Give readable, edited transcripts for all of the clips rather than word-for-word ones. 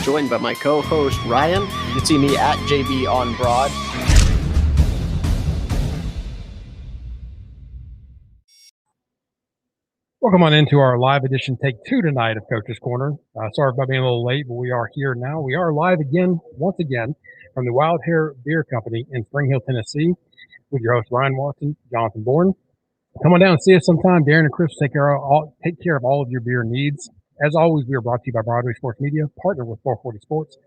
Joined by my co-host Ryan. You can see me at JB on Broad. Welcome on into our live edition, take two tonight of Coach's Corner. Sorry about being a little late, but we are here now. We are live once again, from the Wild Hair Beer Company in Spring Hill, Tennessee, with your hosts Ryan Watson, Jonathan Bourne. Come on down and see us sometime. Darren and Chris will take care of all of your beer needs. As always, we are brought to you by Broadway Sports Media, partnered with 440 Sports.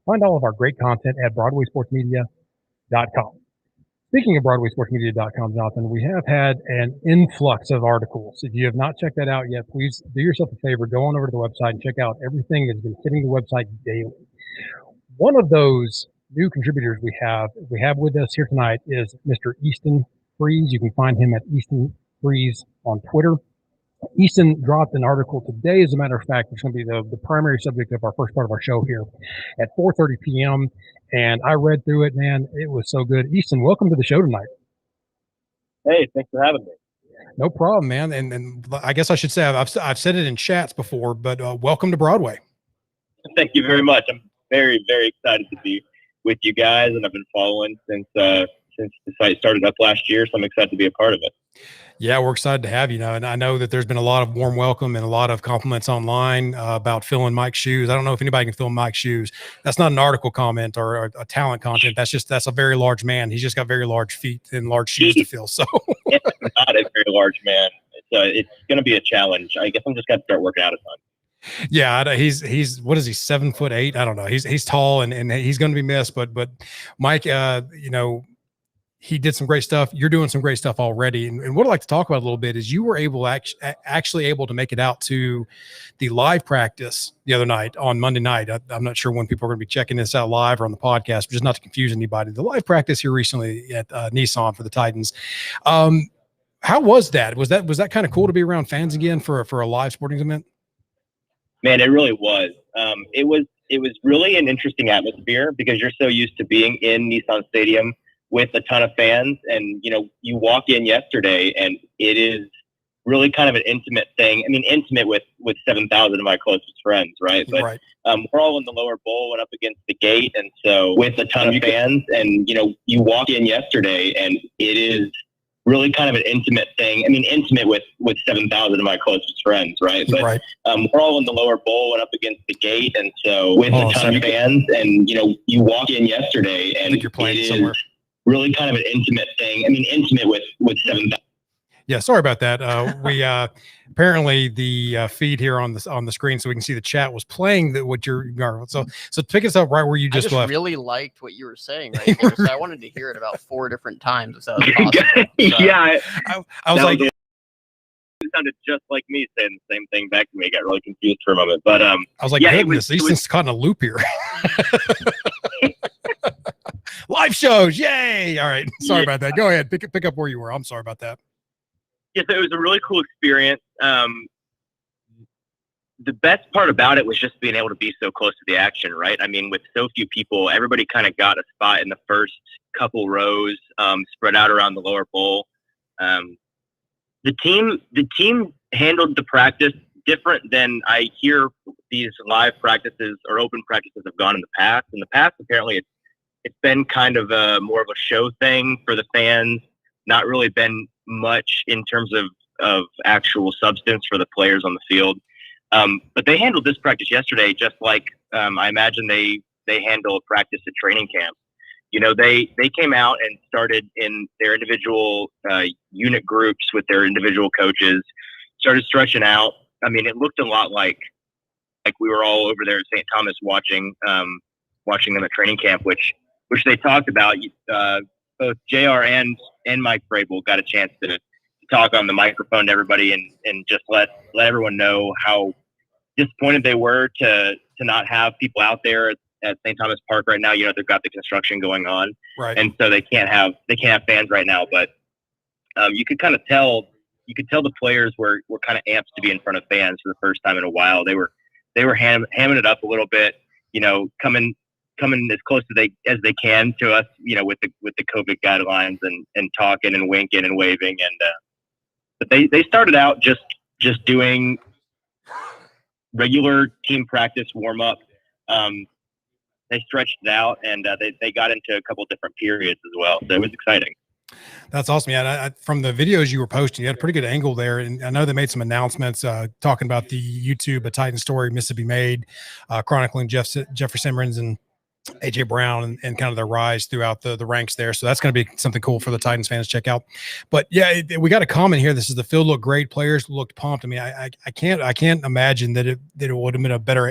Find all of our great content at BroadwaySportsMedia.com. Speaking of BroadwaySportsMedia.com, Jonathan, we have had an influx of articles. If you have not checked that out yet, please do yourself a favor. Go on over to the website and check out everything that's been hitting the website daily. One of those new contributors we have with us here tonight is Mr. Easton Freeze. You can find him at Easton Freeze on Twitter. Easton dropped an article today, as a matter of fact. It's going to be the primary subject of our first part of our show here at 4:30 p.m. And I read through it, man. It was so good. Easton, welcome to the show tonight. Hey, thanks for having me. No problem, man. And I guess I should say I've said it in chats before, but welcome to Broadway. Thank you very much. I'm very, very excited to be with you guys, and I've been following since the site started up last year, so I'm excited to be a part of it. Yeah, we're excited to have you now. And I know that there's been a lot of warm welcome and a lot of compliments online about filling Mike's shoes. I don't know if anybody can fill Mike's shoes. That's not an article comment or a talent content. That's a very large man. He's just got very large feet and large shoes to fill. So it's not a very large man. It's going to be a challenge. I guess I'm just going to start working out a ton. Yeah, he's what is he, 7'8"? I don't know. He's tall and he's going to be missed. But Mike, he did some great stuff. You're doing some great stuff already. And what I'd like to talk about a little bit is you were actually able to make it out to the live practice the other night on Monday night. I'm not sure when people are going to be checking this out live or on the podcast, but just not to confuse anybody. The live practice here recently at Nissan for the Titans. How was that? Was that kind of cool to be around fans again for a live sporting event? Man, it really was. It was really an interesting atmosphere because you're so used to being in Nissan Stadium with a ton of fans, and you walk in yesterday and it is really kind of an intimate thing. I mean, intimate with 7,000 of my closest friends, right? But right. We're all in the lower bowl and up against the gate, and so with a ton of fans, and you walk in yesterday and it is really kind of an intimate thing. I mean, intimate with 7,000 of my closest friends, right? But right. We're all in the lower bowl and up against the gate, and so with a ton of fans, and you walk in yesterday and you're playing somewhere. Really kind of an intimate thing. I mean, intimate with 7,000. Yeah, sorry about that. We apparently the feed here on the screen, so we can see the chat was playing what you're. So pick us up right where you just left. I really liked what you were saying right there. So I wanted to hear it about 4 different times if that was possible. Yeah, I was like, it sounded just like me saying the same thing back to me. I got really confused for a moment, but I was like, goodness, Easton's caught in a loop here. Live shows, yay! All right, sorry about that. Go ahead, pick up where you were. I'm sorry about that. Yes, it was a really cool experience. The best part about it was just being able to be so close to the action, right? I mean, with so few people, everybody kind of got a spot in the first couple rows, spread out around the lower bowl. The team handled the practice different than I hear these live practices or open practices have gone in the past. In the past, apparently, it's been kind of more of a show thing for the fans, not really been much in terms of actual substance for the players on the field. But they handled this practice yesterday just like I imagine they handle practice at training camp. They came out and started in their individual unit groups with their individual coaches, started stretching out. I mean, it looked a lot like we were all over there at St. Thomas watching them at training camp, which they talked about. Both JR and Mike Vrabel got a chance to talk on the microphone to everybody and just let everyone know how disappointed they were to not have people out there at St. Thomas Park right now. They've got the construction going on, right? And so they can't have fans right now. But you could kind of tell. You could tell the players were kind of amped to be in front of fans for the first time in a while. They were hamming it up a little bit, coming as close as they can to us, with the COVID guidelines and talking and winking and waving. And But they started out just doing regular team practice warm up. They stretched it out, and they got into a couple different periods as well. So it was exciting. That's awesome. Yeah, from the videos you were posting, you had a pretty good angle there. And I know they made some announcements talking about the YouTube A Titan Story Mississippi Made, chronicling Jeffrey Simmons and AJ Brown and kind of their rise throughout the ranks there. So that's going to be something cool for the Titans fans to check out. But yeah, we got a comment here. This is the field looked great. Players looked pumped. I mean, I can't imagine that it would have been a better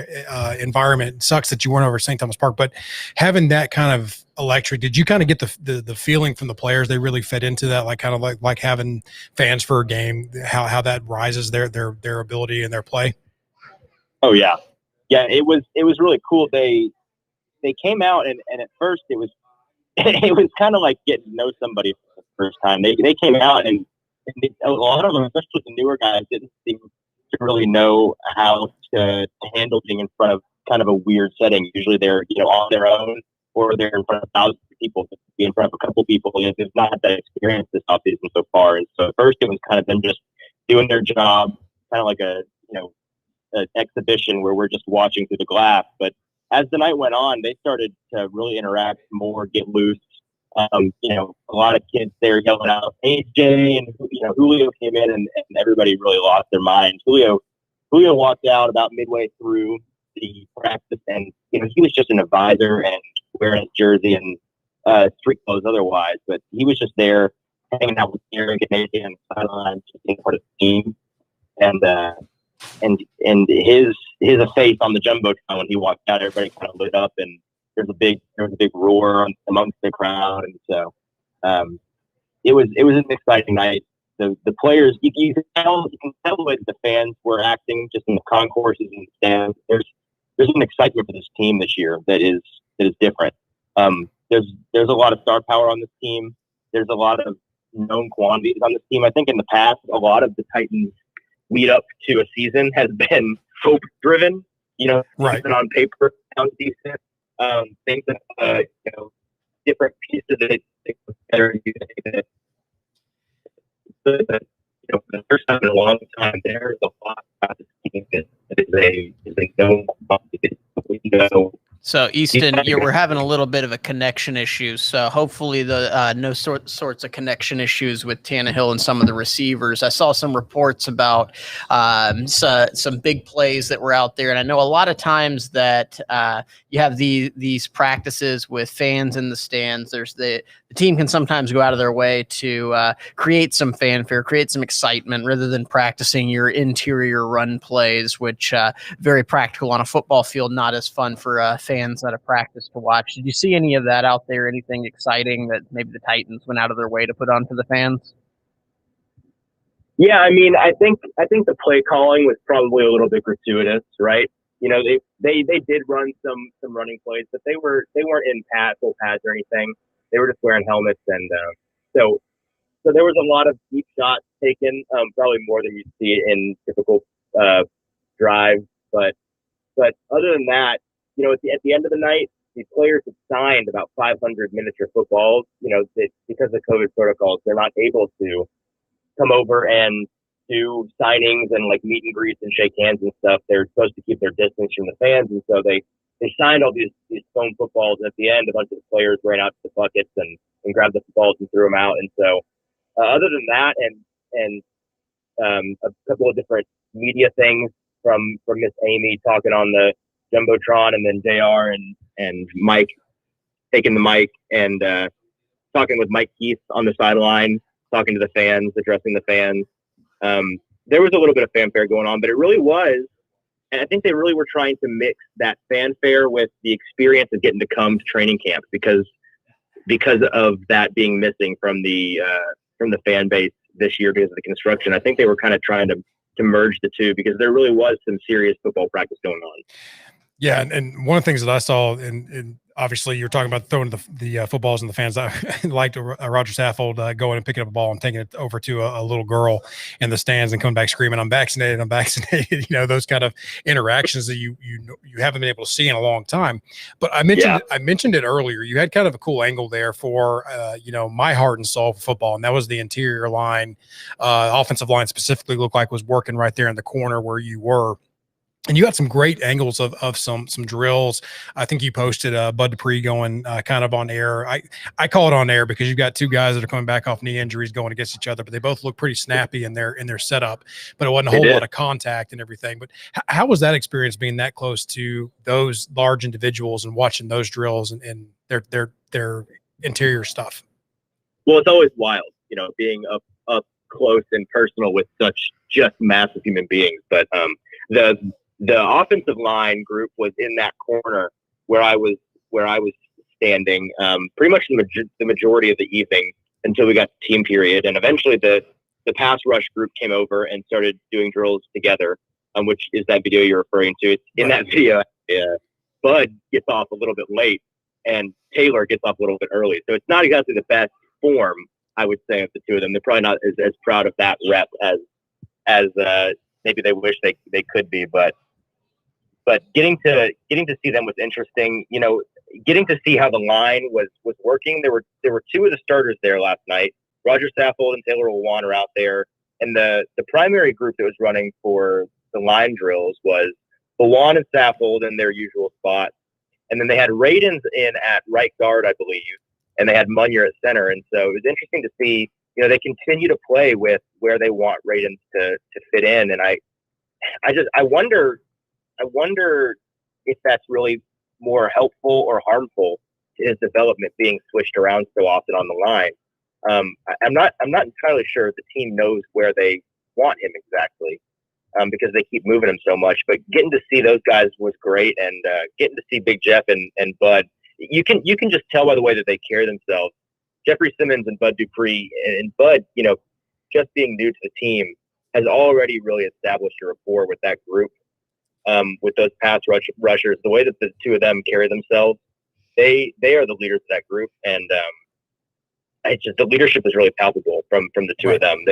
environment. It sucks that you weren't over St. Thomas Park, but having that kind of electric, did you kind of get the feeling from the players? They really fed into that, like kind of like having fans for a game, how that rises their ability and their play. Oh yeah. Yeah. It was really cool. They came out and at first it was kind of like getting to know somebody for the first time. They came out and a lot of them, especially the newer guys, didn't seem to really know how to handle being in front of kind of a weird setting. Usually they're on their own or they're in front of thousands of people. To be in front of a couple people, they've not had that experience this offseason so far. And so at first it was kind of them just doing their job, kind of like an exhibition where we're just watching through the glass. But as the night went on, they started to really interact more, get loose. A lot of kids there yelling out AJ, and Julio came in, and everybody really lost their minds. Julio walked out about midway through the practice, and he was just an advisor and wearing his jersey and street clothes otherwise, but he was just there hanging out with Eric and AJ on the sideline, just being part of the team, and his face on the jumbotron when he walked out, everybody kind of lit up, and there was a big roar amongst the crowd, and so it was an exciting night. The players, you can tell the way that the fans were acting just in the concourses and the stands. There's an excitement for this team this year that is different. There's a lot of star power on this team. There's a lot of known quantities on this team. I think in the past, a lot of the Titans lead up to a season has been hope driven, right. Even on paper sounds decent. Things that, different pieces that they think was better. But, for the first time in a long time, there's a lot about this team that is a known quantity. So, Easton, we're having a little bit of a connection issue. So, hopefully, no sorts of connection issues with Tannehill and some of the receivers. I saw some reports about some big plays that were out there, and I know a lot of times that you have these practices with fans in the stands. There's the team can sometimes go out of their way to create some fanfare, create some excitement, rather than practicing your interior run plays, which very practical on a football field, not as fun for fans at a practice to watch. Did you see any of that out there? Anything exciting that maybe the Titans went out of their way to put onto the fans? Yeah, I mean, I think the play calling was probably a little bit gratuitous, right? They did run some running plays, but they weren't in full pads or anything. They were just wearing helmets, and so there was a lot of deep shots taken, probably more than you see in typical drives. But other than that, at the end of the night, the players had signed about 500 miniature footballs. Because of COVID protocols, they're not able to come over and do signings and like meet and greets and shake hands and stuff. They're supposed to keep their distance from the fans, and so they signed all these foam footballs. And at the end, a bunch of the players ran out to the buckets and grabbed the footballs and threw them out. And so, other than that, and a couple of different media things from Miss Amy talking on the jumbotron, and then JR and Mike taking the mic and talking with Mike Keith on the sideline, talking to the fans, addressing the fans. There was a little bit of fanfare going on, but it really was, and I think they really were trying to mix that fanfare with the experience of getting to come to training camp because of that being missing from the fan base this year because of the construction. I think they were kind of trying to merge the two because there really was some serious football practice going on. Yeah, and one of the things that I saw, and obviously you're talking about throwing the footballs in the fans. I liked Roger Saffold going and picking up a ball and taking it over to a little girl in the stands and coming back screaming, I'm vaccinated. I'm vaccinated. Those kind of interactions that you haven't been able to see in a long time. But I mentioned it earlier. You had kind of a cool angle there for, my heart and soul for football. And that was the interior line, offensive line specifically looked like was working right there in the corner where you were. And you got some great angles of some drills. I think you posted Bud Dupree going kind of on air. I call it on air because you've got two guys that are coming back off knee injuries going against each other, but they both look pretty snappy in their setup. But it wasn't a whole lot of contact and everything. But how was that experience being that close to those large individuals and watching those drills and their interior stuff? Well, it's always wild, being up close and personal with such just massive human beings. But the offensive line group was in that corner where I was standing pretty much the majority of the evening until we got to team period. And eventually the pass rush group came over and started doing drills together, which is that video you're referring to. It's in that video. Bud gets off a little bit late and Taylor gets off a little bit early. So it's not exactly the best form, I would say, of the two of them. They're probably not as proud of that rep as maybe they wish they could be, but getting to see them was interesting. Getting to see how the line was working. There were two of the starters there last night. Roger Saffold and Taylor Lewan are out there, and the primary group that was running for the line drills was Lewan and Saffold in their usual spots, and then they had Radens in at right guard, I believe, and they had Munyer at center. And so it was interesting to see. They continue to play with where they want Radens to fit in, and I wonder if that's really more helpful or harmful to his development being switched around so often on the line. I'm not entirely sure if the team knows where they want him exactly because they keep moving him so much. But getting to see those guys was great, and getting to see Big Jeff and Bud, you can just tell by the way that they carry themselves. Jeffrey Simmons and Bud Dupree, and Bud, just being new to the team, has already really established a rapport with that group. With those pass rushers, the way that the two of them carry themselves, they are the leaders of that group, and the leadership is really palpable from the two of them.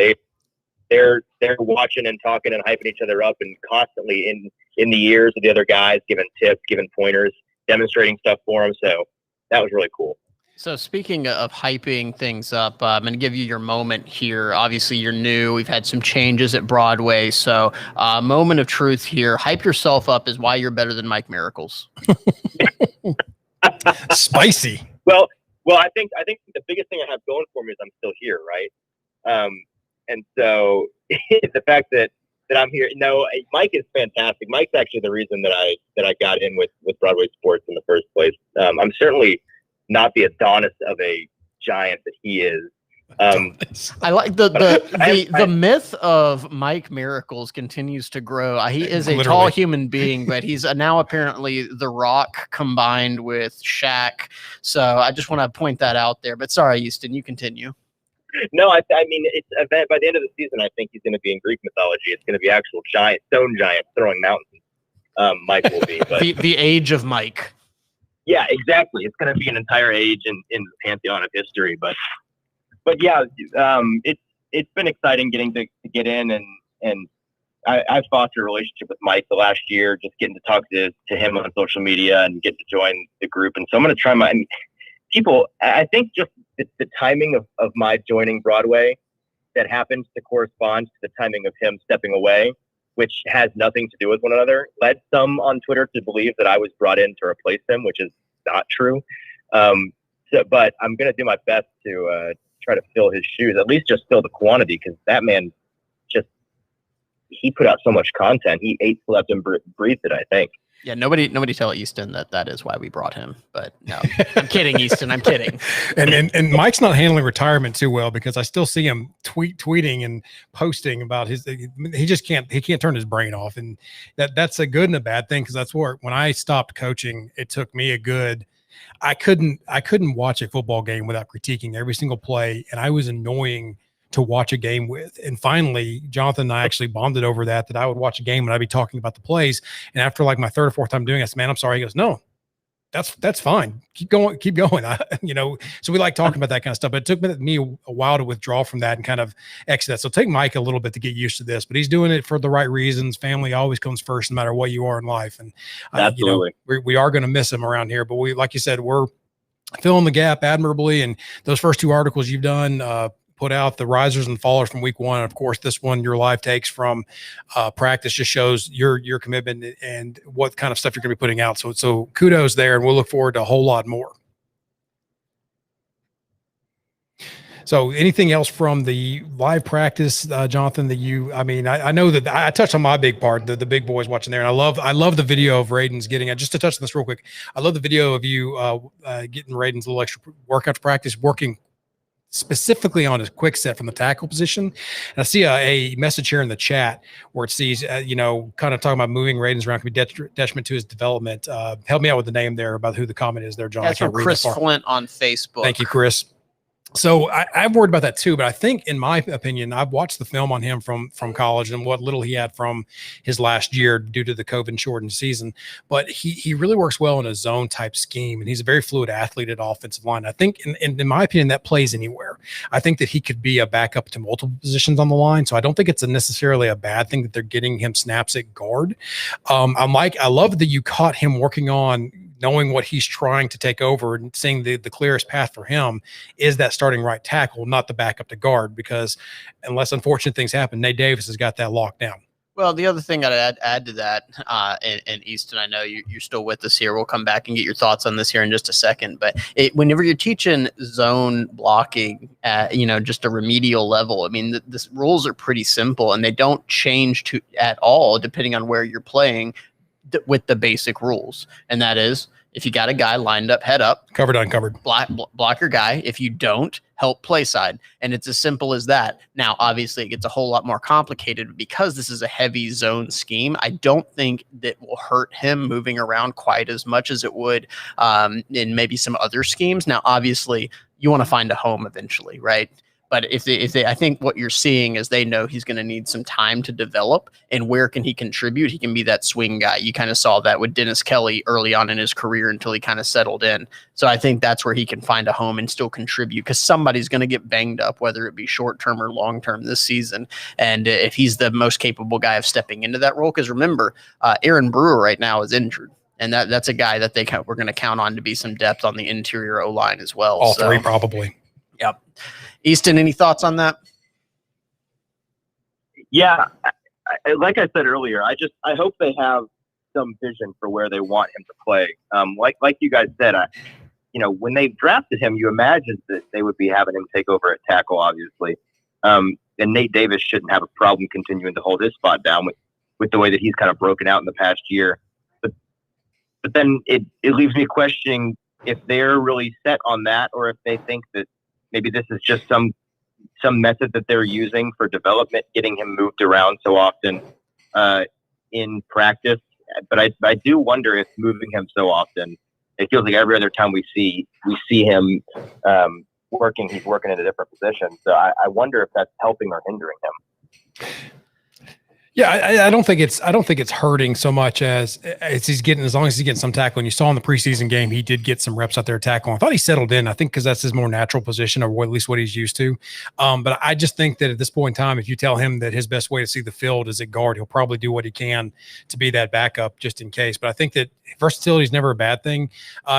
They're watching and talking and hyping each other up, and constantly in the ears of the other guys, giving tips, giving pointers, demonstrating stuff for them. So that was really cool. So speaking of hyping things up, I'm going to give you your moment here. Obviously, you're new. We've had some changes at Broadway. So moment of truth here. Hype yourself up is why you're better than Mike Miracles. Spicy. Well, I think the biggest thing I have going for me is I'm still here, right? And so the fact that I'm here, Mike is fantastic. Mike's actually the reason that I got in with Broadway Sports in the first place. I'm certainly not the Adonis of a giant that he is. I like the myth of Mike Miracles continues to grow. He is a tall human being, but he's now apparently The Rock combined with Shaq. So I just want to point that out there. But sorry, Easton, you continue. No, I mean, it's by the end of the season, I think he's going to be in Greek mythology. It's going to be actual stone giant throwing mountains. Mike will be. But the age of Mike. Yeah, exactly. It's going to be an entire age in the pantheon of history. But yeah, it's been exciting getting to get in, and I've fostered a relationship with Mike the last year, just getting to talk to him on social media and get to join the group. And so I'm going to try I think just the timing of my joining Broadway that happens to correspond to the timing of him stepping away, which has nothing to do with one another, led some on Twitter to believe that I was brought in to replace him, which is not true. But I'm going to do my best to try to fill his shoes, at least just fill the quantity, because that man he put out so much content. He ate, slept, and breathed it, I think. Yeah, nobody tell Easton that is why we brought him. But no, I'm kidding, Easton. I'm kidding. And Mike's not handling retirement too well, because I still see him tweeting and posting about he can't turn his brain off, and that's a good and a bad thing, because that's where when I stopped coaching, it took me I couldn't watch a football game without critiquing every single play, and I was annoying to watch a game with. And finally, Jonathan and I actually bonded over that I would watch a game and I'd be talking about the plays. And after like my third or fourth time doing it, I said, man, I'm sorry. He goes, no, that's fine. Keep going. So we like talking about that kind of stuff, but it took me a while to withdraw from that and kind of exit that. So take Mike a little bit to get used to this, but he's doing it for the right reasons. Family always comes first, no matter what you are in life. And absolutely, we are going to miss him around here, but like you said, we're filling the gap admirably. And those first 2 articles you've done, put out, the risers and fallers from week 1. Of course, this one, your live takes from practice, just shows your commitment and what kind of stuff you're going to be putting out. So kudos there, and we'll look forward to a whole lot more. So anything else from the live practice, Jonathan, that I know that I touched on my big part, the big boys watching there. And I love the video of Raiden's getting, just to touch on this real quick, I love the video of you getting Raiden's a little extra workout to practice, working specifically on his quick set from the tackle position. And I see a message here in the chat where it sees, kind of talking about moving Raiden's around can be detriment to his development. Help me out with the name there about who the comment is there, John. That's from Chris Flint on Facebook. Thank you, Chris. So I'm worried about that too, but I think, in my opinion, I've watched the film on him from college and what little he had from his last year due to the COVID shortened season. But he really works well in a zone type scheme, and he's a very fluid athlete at offensive line. I think, in my opinion, that plays anywhere. I think that he could be a backup to multiple positions on the line. So I don't think it's necessarily a bad thing that they're getting him snaps at guard. I love that you caught him working on knowing what he's trying to take over and seeing the clearest path for him is that starting right tackle, not the backup to guard, because unless unfortunate things happen, Nate Davis has got that locked down. Well, the other thing I'd add to that, and Easton, I know you're still with us here. We'll come back and get your thoughts on this here in just a second. But whenever you're teaching zone blocking at, just a remedial level, I mean, the rules are pretty simple, and they don't change at all depending on where you're playing with the basic rules. And that is, if you got a guy lined up, head up, covered, uncovered, block your guy. If you don't, help play side. And it's as simple as that. Now, obviously, it gets a whole lot more complicated because this is a heavy zone scheme. I don't think that will hurt him moving around quite as much as it would in maybe some other schemes. Now, obviously, you want to find a home eventually, right? But if they, I think what you're seeing is they know he's going to need some time to develop, and where can he contribute? He can be that swing guy. You kind of saw that with Dennis Kelly early on in his career until he kind of settled in. So I think that's where he can find a home and still contribute, because somebody's going to get banged up, whether it be short-term or long-term this season. And if he's the most capable guy of stepping into that role, because remember, Aaron Brewer right now is injured. And that's a guy that we're going to count on to be some depth on the interior O-line as well. All three probably. Yep. Easton, any thoughts on that? Yeah, like I said earlier, I hope they have some vision for where they want him to play. Like you guys said, when they drafted him, you imagined that they would be having him take over at tackle, obviously. And Nate Davis shouldn't have a problem continuing to hold his spot down with the way that he's kind of broken out in the past year. But then it leaves me questioning if they're really set on that, or if they think that maybe this is just some method that they're using for development, getting him moved around so often in practice. But I do wonder if moving him so often, it feels like every other time we see him working, he's working in a different position. So I wonder if that's helping or hindering him. Yeah, I don't think it's hurting so much as long as he's getting some tackling. You saw in the preseason game, he did get some reps out there tackling. I thought he settled in. I think because that's his more natural position, or at least what he's used to. But I just think that at this point in time, if you tell him that his best way to see the field is at guard, he'll probably do what he can to be that backup just in case. But I think that versatility is never a bad thing.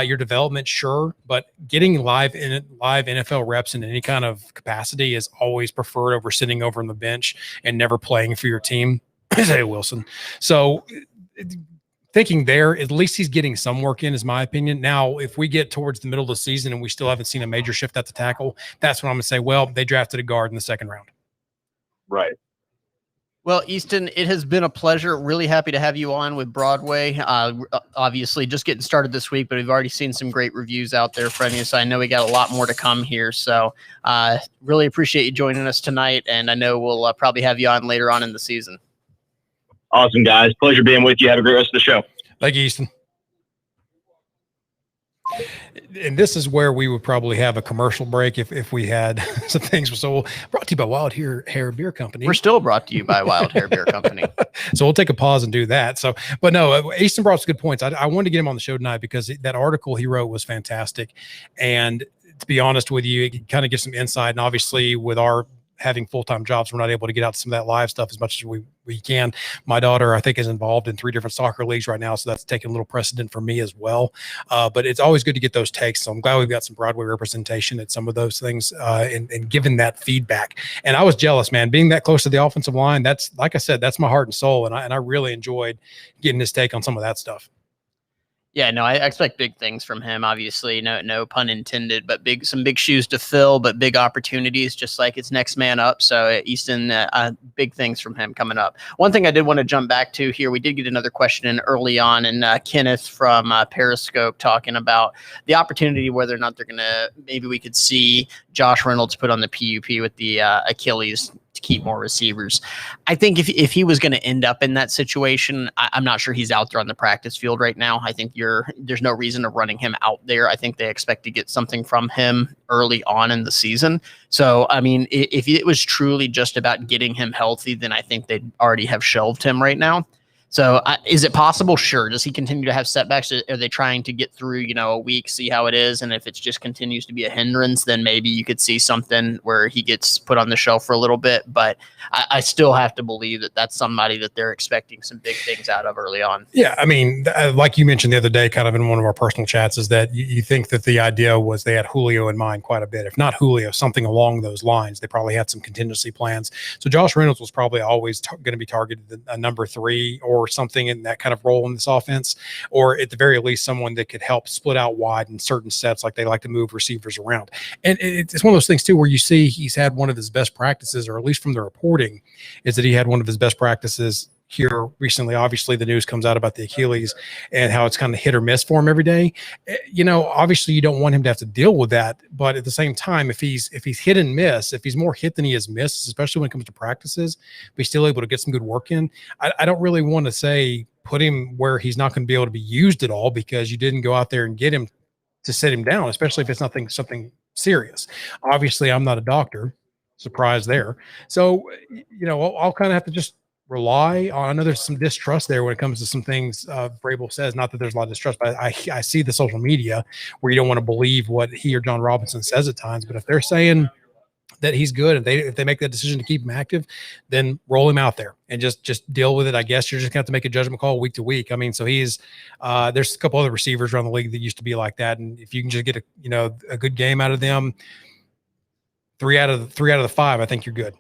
Your development, sure, but getting live NFL reps in any kind of capacity is always preferred over sitting over on the bench and never playing for your team. Hey, Wilson. So thinking there, at least he's getting some work in, is my opinion. Now, if we get towards the middle of the season and we still haven't seen a major shift at the tackle, that's when I'm going to say, well, they drafted a guard in the second round. Right. Well, Easton, it has been a pleasure. Really happy to have you on with Broadway. Obviously, just getting started this week, but we've already seen some great reviews out there from you. So I know we got a lot more to come here. So really appreciate you joining us tonight. And I know we'll probably have you on later on in the season. Awesome, guys. Pleasure being with you. Have a great rest of the show. Thank you, Easton. and this is where we would probably have a commercial break if we had some things. So brought to you by Wild Hair Beer Company. We're still brought to you by Wild Hair Beer Company. So we'll take a pause and do that. So, but no, Easton brought some good points. I wanted to get him on the show tonight because that article he wrote was fantastic. And to be honest with you, it kind of gives some insight. And obviously with our having full-time jobs, we're not able to get out to some of that live stuff as much as we can. My daughter, I think, is involved in 3 different soccer leagues right now, so that's taking a little precedent for me as well. But it's always good to get those takes. So I'm glad we've got some Broadway representation at some of those things and giving that feedback. And I was jealous, man, being that close to the offensive line. That's, like I said, that's my heart and soul, and I really enjoyed getting his take on some of that stuff. Yeah, no, I expect big things from him. Obviously, no pun intended, but some big shoes to fill, but big opportunities, just like it's next man up. So Easton, big things from him coming up. One thing I did want to jump back to here, we did get another question in early on, and Kenneth from Periscope talking about the opportunity, whether or not they're gonna, maybe we could see Josh Reynolds put on the PUP with the Achilles to keep more receivers. I think if he was going to end up in that situation, I'm not sure he's out there on the practice field right now. I think there's no reason of running him out there. I think they expect to get something from him early on in the season. So, I mean, if it was truly just about getting him healthy, then I think they'd already have shelved him right now. So is it possible? Sure. Does he continue to have setbacks? Are they trying to get through, a week, see how it is? And if it just continues to be a hindrance, then maybe you could see something where he gets put on the shelf for a little bit. But I still have to believe that that's somebody that they're expecting some big things out of early on. Yeah. I mean, like you mentioned the other day, kind of in one of our personal chats, is that you think that the idea was they had Julio in mind quite a bit. If not Julio, something along those lines. They probably had some contingency plans. So Josh Reynolds was probably always going to be targeted a number 3 or something in that kind of role in this offense, or at the very least someone that could help split out wide in certain sets, like they like to move receivers around. And it's one of those things too where you see he's had one of his best practices, or at least from the reporting is that he had one of his best practices here recently. Obviously the news comes out about the Achilles and how it's kind of hit or miss for him every day. Obviously you don't want him to have to deal with that, but at the same time, if he's hit and miss, if he's more hit than he has missed, especially when it comes to practices, but he's still able to get some good work in, I don't really want to say put him where he's not going to be able to be used at all, because you didn't go out there and get him to sit him down, especially if it's something serious. Obviously I'm not a doctor, surprise there. So, I'll kind of have to just rely on. I know there's some distrust there when it comes to some things Vrabel says. Not that there's a lot of distrust, but I see the social media where you don't want to believe what he or John Robinson says at times. But if they're saying that he's good, if they make that decision to keep him active, then roll him out there and just deal with it. I guess you're just gonna have to make a judgment call week to week. I mean, so he's there's a couple other receivers around the league that used to be like that, and if you can just get a good game out of them, 3 out of the 5, I think you're good.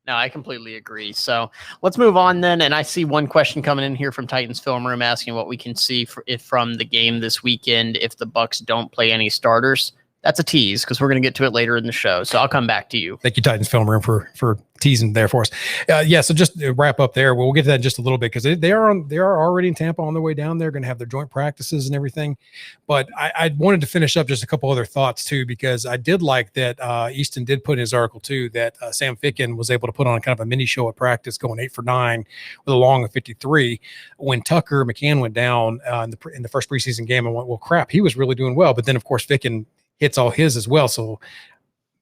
No, I completely agree. So let's move on then. And I see one question coming in here from Titans Film Room asking what we can see from the game this weekend if the Bucs don't play any starters. That's a tease because we're going to get to it later in the show. So I'll come back to you. Thank you, Titans Film Room, for teasing there for us. So just to wrap up there, we'll get to that in just a little bit because they are already in Tampa on their way down. They're going to have their joint practices and everything. But I wanted to finish up just a couple other thoughts too, because I did like that Easton did put in his article too that Sam Ficken was able to put on kind of a mini show at practice, going 8 for 9 with a long of 53. When Tucker McCann went down in the first preseason game, I went, well, crap, he was really doing well. But then of course Ficken hits all his as well. So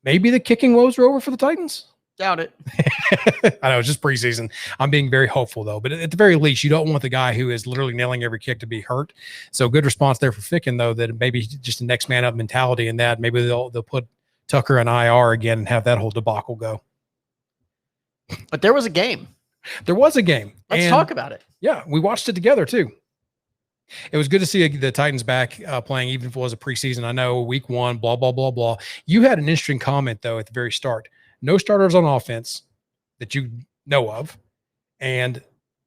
maybe the kicking woes are over for the Titans. Doubt it. I know it's just preseason. I'm being very hopeful though, but at the very least, you don't want the guy who is literally nailing every kick to be hurt. So good response there for Ficken though, that maybe just a next man up mentality in that maybe they'll put Tucker on IR again and have that whole debacle go. But there was a game. Let's talk about it. Yeah. We watched it together too. It was good to see the Titans back playing, even if it was a preseason. I know week 1, blah, blah, blah, blah. You had an interesting comment, though, at the very start. No starters on offense that you know of, and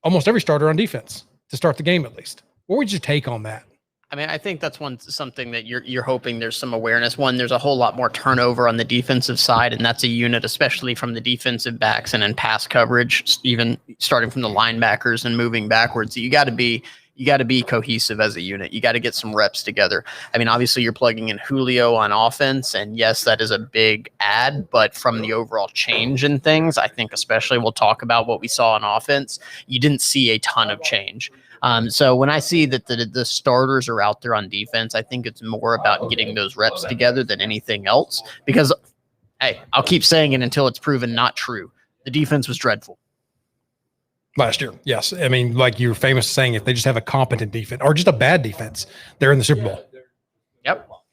almost every starter on defense to start the game at least. What would you take on that? I mean, I think that's something that you're hoping there's some awareness. One, there's a whole lot more turnover on the defensive side, and that's a unit, especially from the defensive backs and in pass coverage, even starting from the linebackers and moving backwards. You got to be cohesive as a unit. You got to get some reps together. I mean, obviously you're plugging in Julio on offense, and yes, that is a big add, but from the overall change in things, I think especially we'll talk about what we saw on offense, you didn't see a ton of change. So when I see that the starters are out there on defense, I think it's more about getting those reps together than anything else. Because, hey, I'll keep saying it until it's proven not true. The defense was dreadful last year. Yes. I mean, like you were famous saying, if they just have a competent defense or just a bad defense, they're in the Super Bowl.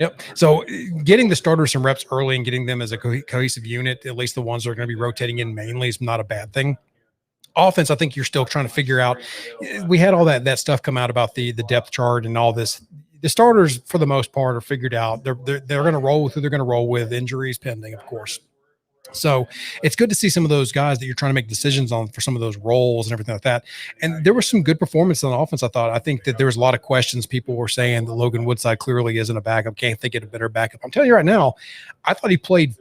Yep. So getting the starters some reps early and getting them as a cohesive unit, at least the ones that are going to be rotating in mainly, is not a bad thing. Offense, I think you're still trying to figure out. We had all that stuff come out about the depth chart and all this. The starters, for the most part, are figured out. They're going to roll with who they're going to roll with, injuries pending, of course. So it's good to see some of those guys that you're trying to make decisions on for some of those roles and everything like that. And there was some good performance on offense, I thought. I think that there was a lot of questions. People were saying that Logan Woodside clearly isn't a backup. Can't think of a better backup. I'm telling you right now, I thought he played,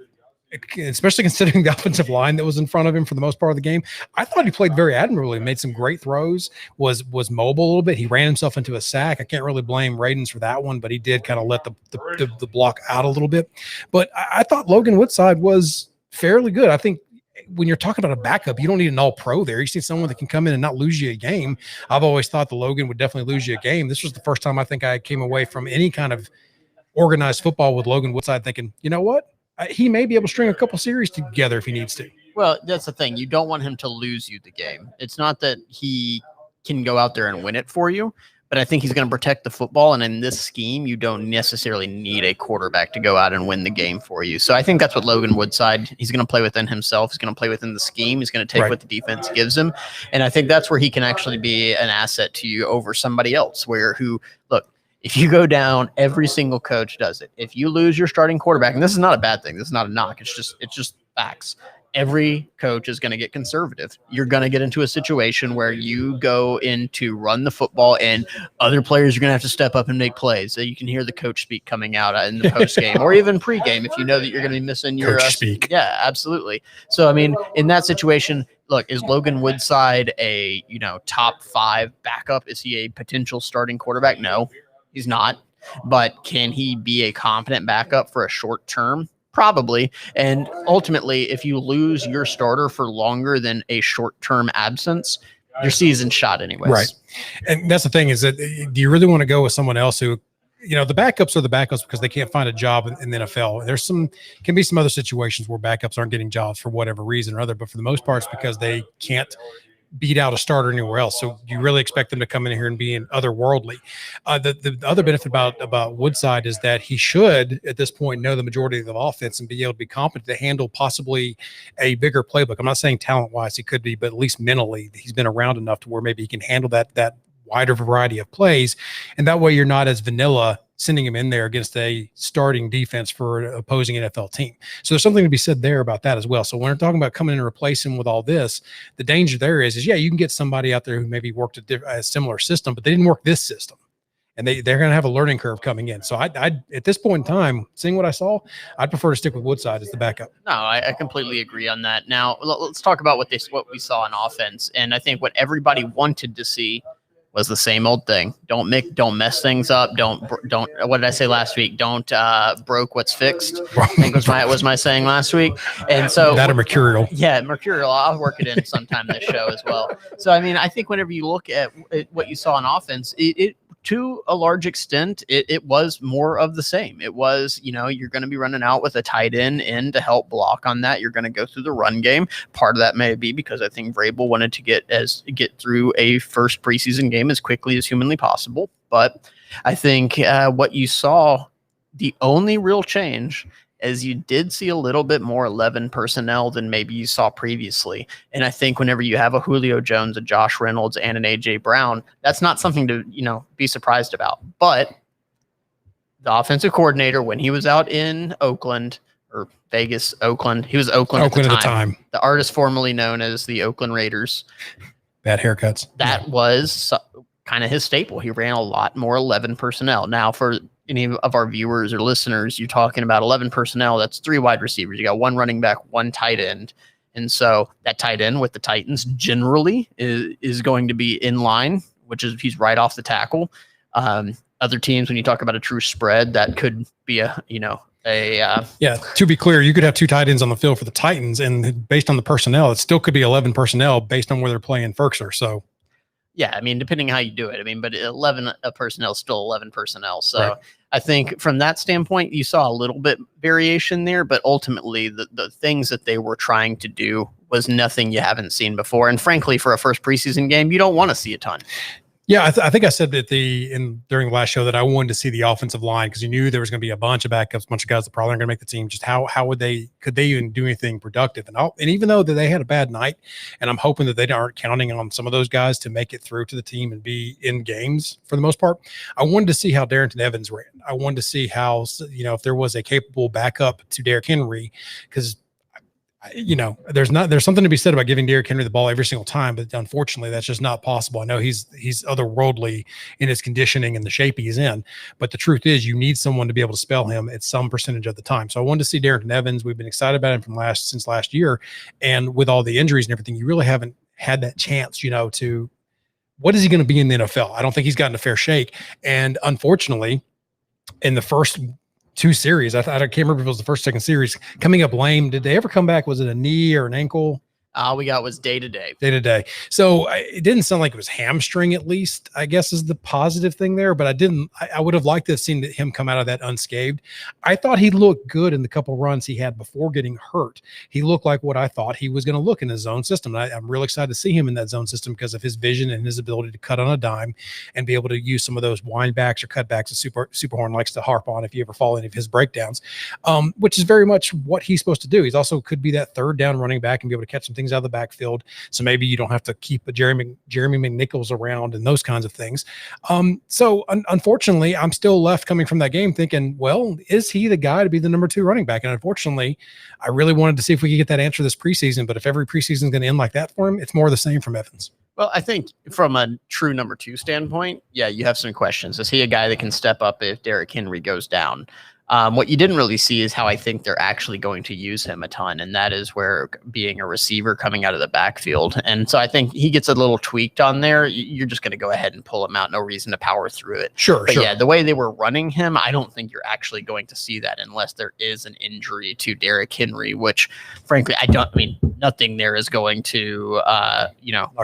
especially considering the offensive line that was in front of him for the most part of the game. I thought he played very admirably, made some great throws, was mobile a little bit. He ran himself into a sack. I can't really blame Radens for that one, but he did kind of let the block out a little bit. But I thought Logan Woodside was fairly good. I think when you're talking about a backup, you don't need an all-pro there. You see someone that can come in and not lose you a game. I've always thought the Logan would definitely lose you a game. This was the first time I think I came away from any kind of organized football with Logan Woodside thinking, you know what? He may be able to string a couple series together if he needs to. Well, that's the thing. You don't want him to lose you the game. It's not that he can go out there and win it for you, but I think he's going to protect the football. And in this scheme, you don't necessarily need a quarterback to go out and win the game for you. So I think that's what Logan Woodside, he's going to play within himself. He's going to play within the scheme. He's going to take what the defense gives him. And I think that's where he can actually be an asset to you over somebody else look, if you go down, every single coach does it. If you lose your starting quarterback, and this is not a bad thing, this is not a knock. It's just facts. Every coach is going to get conservative. You're going to get into a situation where you go in to run the football and other players are going to have to step up and make plays. So you can hear the coach speak coming out in the post game or even pre-game if you know that you're going to be missing your coach speak. Yeah, absolutely. So, I mean, in that situation, look, is Logan Woodside a, top 5 backup? Is he a potential starting quarterback? No, he's not. But can he be a competent backup for a short term? Probably. And ultimately, if you lose your starter for longer than a short-term absence, your season's shot anyways. Right. And that's the thing is that do you really want to go with someone else who, the backups are the backups because they can't find a job in the NFL. There's can be some other situations where backups aren't getting jobs for whatever reason or other, but for the most part, it's because they can't beat out a starter anywhere else. So you really expect them to come in here and be in otherworldly. The other benefit about Woodside is that he should at this point know the majority of the offense and be able to be competent to handle possibly a bigger playbook. I'm not saying talent wise he could be, but at least mentally he's been around enough to where maybe he can handle that wider variety of plays. And that way you're not as vanilla sending him in there against a starting defense for an opposing NFL team. So there's something to be said there about that as well. So when we're talking about coming in and replacing him with all this, the danger there is you can get somebody out there who maybe worked a similar system, but they didn't work this system. And they're going to have a learning curve coming in. So I at this point in time, seeing what I saw, I'd prefer to stick with Woodside as the backup. No, I completely agree on that. Now let's talk about what we saw in offense. And I think what everybody wanted to see was the same old thing. Don't mess things up. Don't. What did I say last week? Don't broke what's fixed. I think was my saying last week. And so that or mercurial. Yeah, mercurial. I'll work it in sometime this show as well. So I mean, I think whenever you look at what you saw in offense, it to a large extent, it was more of the same. It was, you're going to be running out with a tight end in to help block on that. You're going to go through the run game. Part of that may be because I think Vrabel wanted to get through a first preseason game as quickly as humanly possible. But I think what you saw, the only real change is you did see a little bit more 11 personnel than maybe you saw previously. And I think whenever you have a Julio Jones, a Josh Reynolds, and an A.J. Brown, that's not something to, be surprised about. But the offensive coordinator, when he was out in Oakland or Vegas, Oakland, he was Oakland at the time. The artist formerly known as the Oakland Raiders. Bad haircuts. That was kind of his staple. He ran a lot more 11 personnel. Now, for any of our viewers or listeners, you're talking about 11 personnel. That's 3 wide receivers. You got 1 running back, 1 tight end. And so that tight end with the Titans generally is going to be in line, which is he's right off the tackle. Other teams, when you talk about a true spread, that could be to be clear, you could have 2 tight ends on the field for the Titans, and based on the personnel, it still could be 11 personnel based on where they're playing Ferkser. So Yeah, I mean, depending how you do it. I mean, but 11 personnel is still 11 personnel. So Right. I think from that standpoint, you saw a little bit variation there, but ultimately the things that they were trying to do was nothing you haven't seen before. And frankly, for a first preseason game, you don't want to see a ton. Yeah, I think I said that during the last show that I wanted to see the offensive line because you knew there was going to be a bunch of backups, a bunch of guys that probably aren't going to make the team. Just how could they even do anything productive? And even though that they had a bad night, and I'm hoping that they aren't counting on some of those guys to make it through to the team and be in games for the most part, I wanted to see how Darrington Evans ran. I wanted to see how if there was a capable backup to Derrick Henry because. There's something to be said about giving Derrick Henry the ball every single time, but unfortunately that's just not possible. I know he's otherworldly in his conditioning and the shape he's in, but the truth is you need someone to be able to spell him at some percentage of the time. So I wanted to see Darrington Evans. We've been excited about him since last year. And with all the injuries and everything, you really haven't had that chance, to what is he going to be in the NFL? I don't think he's gotten a fair shake. And unfortunately, in the first two series, I can't remember if it was the first, second series, coming up lame. Did they ever come back? Was it a knee or an ankle? All we got was day to day. So it didn't sound like it was hamstring, at least, I guess is the positive thing there. But I would have liked to have seen him come out of that unscathed. I thought he looked good in the couple runs he had before getting hurt. He looked like what I thought he was going to look in his zone system. And I'm really excited to see him in that zone system because of his vision and his ability to cut on a dime and be able to use some of those wind backs or cutbacks that Superhorn likes to harp on if you ever follow any of his breakdowns, which is very much what he's supposed to do. He's also could be that third down running back and be able to catch some things out of the backfield. So maybe you don't have to keep a Jeremy McNichols around and those kinds of things. So unfortunately, I'm still left coming from that game thinking, well, is he the guy to be the number 2 running back? And unfortunately, I really wanted to see if we could get that answer this preseason. But if every preseason is going to end like that for him, it's more of the same from Evans. Well, I think from a true number 2 standpoint, yeah, you have some questions. Is he a guy that can step up if Derrick Henry goes down? What you didn't really see is how I think they're actually going to use him a ton, and that is where being a receiver coming out of the backfield. And so I think he gets a little tweaked on there. You're just going to go ahead and pull him out. No reason to power through it. Sure. Yeah, the way they were running him, I don't think you're actually going to see that unless there is an injury to Derrick Henry, which frankly, nothing there is going to,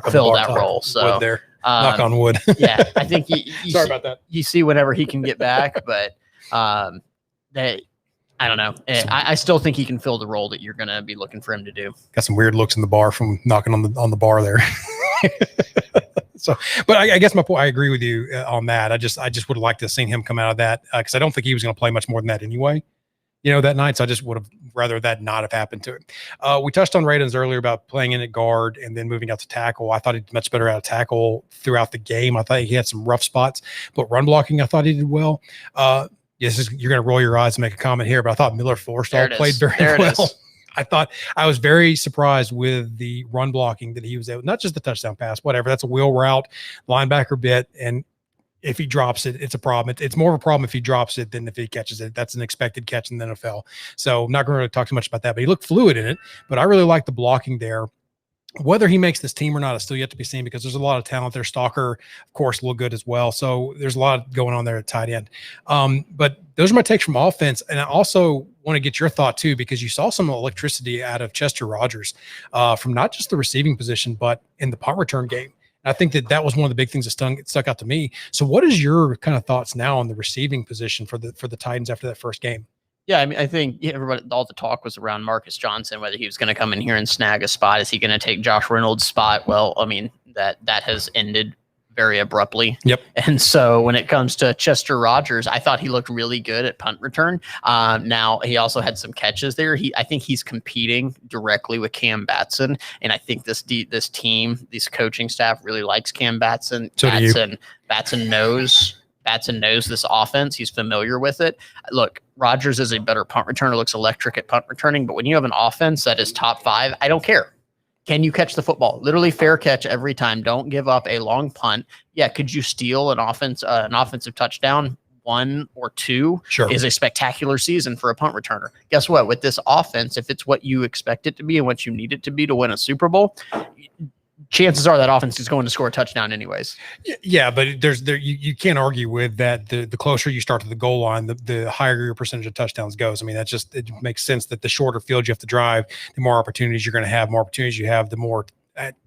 fill that role. So there. Knock on wood. Yeah, I think sorry about that. You see whenever he can get back, but I don't know. I still think he can fill the role that you're going to be looking for him to do. Got some weird looks in the bar from knocking on the bar there. So, but I guess my point, I agree with you on that. I just would have liked to have seen him come out of that because I don't think he was going to play much more than that anyway, that night. So I just would have rather that not have happened to him. We touched on Radens earlier about playing in at guard and then moving out to tackle. I thought he did much better out of tackle throughout the game. I thought he had some rough spots, but run blocking, I thought he did well. Yes, you're going to roll your eyes and make a comment here, but I thought Miller Forstall played very well. I was very surprised with the run blocking that he was able, not just the touchdown pass, whatever. That's a wheel route, linebacker bit, and if he drops it, it's a problem. It's more of a problem if he drops it than if he catches it. That's an expected catch in the NFL. So I'm not going to talk too much about that, but he looked fluid in it. But I really like the blocking there. Whether he makes this team or not is still yet to be seen because there's a lot of talent there. Stalker, of course, look good as well. So there's a lot going on there at tight end. But those are my takes from offense. And I also want to get your thought too, because you saw some electricity out of Chester Rogers from not just the receiving position, but in the punt return game. And I think that was one of the big things that stuck out to me. So what is your kind of thoughts now on the receiving position for the Titans after that first game? Yeah, I think everybody, all the talk was around Marcus Johnson, whether he was going to come in here and snag a spot. Is he going to take Josh Reynolds' spot? Well, that has ended very abruptly. Yep. And so when it comes to Chester Rogers, I thought he looked really good at punt return. Now he also had some catches there. I think he's competing directly with Cam Batson, and I think this team, this coaching staff really likes Cam Batson. So Batson knows this offense. He's familiar with it. Look, Rodgers is a better punt returner, looks electric at punt returning, but when you have an offense that is top 5, I don't care. Can you catch the football? Literally fair catch every time. Don't give up a long punt. Yeah, could you steal an offensive touchdown? 1 or 2 is a spectacular season for a punt returner. Guess what? With this offense, if it's what you expect it to be and what you need it to be to win a Super Bowl, chances are that offense is going to score a touchdown anyways. Yeah, but you can't argue with that. The closer you start to the goal line, the higher your percentage of touchdowns goes. I mean, it makes sense that the shorter field you have to drive, the more opportunities you're going to have. More opportunities you have, the more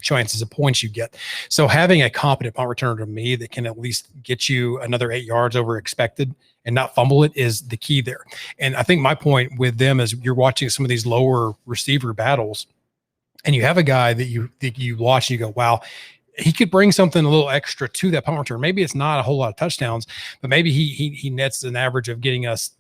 chances of points you get. So having a competent punt returner to me that can at least get you another 8 yards over expected and not fumble it is the key there. And I think my point with them is you're watching some of these lower receiver battles and you have a guy that you watch and you go, wow, he could bring something a little extra to that punt return. Maybe it's not a whole lot of touchdowns, but maybe he nets an average of getting us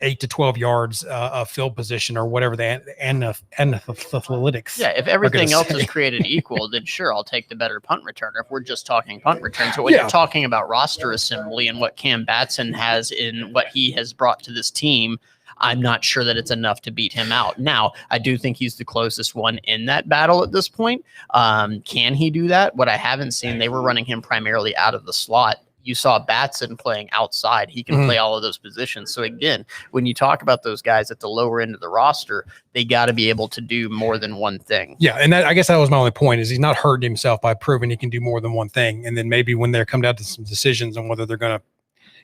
8 to 12 yards of field position or whatever the analytics. Yeah, if everything else is created equal, then sure, I'll take the better punt returner. If we're just talking punt returns, but when you're talking about roster assembly and what Cam Batson has in what he has brought to this team, I'm not sure that it's enough to beat him out. Now, I do think he's the closest one in that battle at this point. Can he do that? What I haven't seen, they were running him primarily out of the slot. You saw Batson playing outside. He can play all of those positions. So again, when you talk about those guys at the lower end of the roster, they got to be able to do more than one thing. Yeah, and I guess that was my only point is he's not hurting himself by proving he can do more than one thing. And then maybe when they come down to some decisions on whether they're going to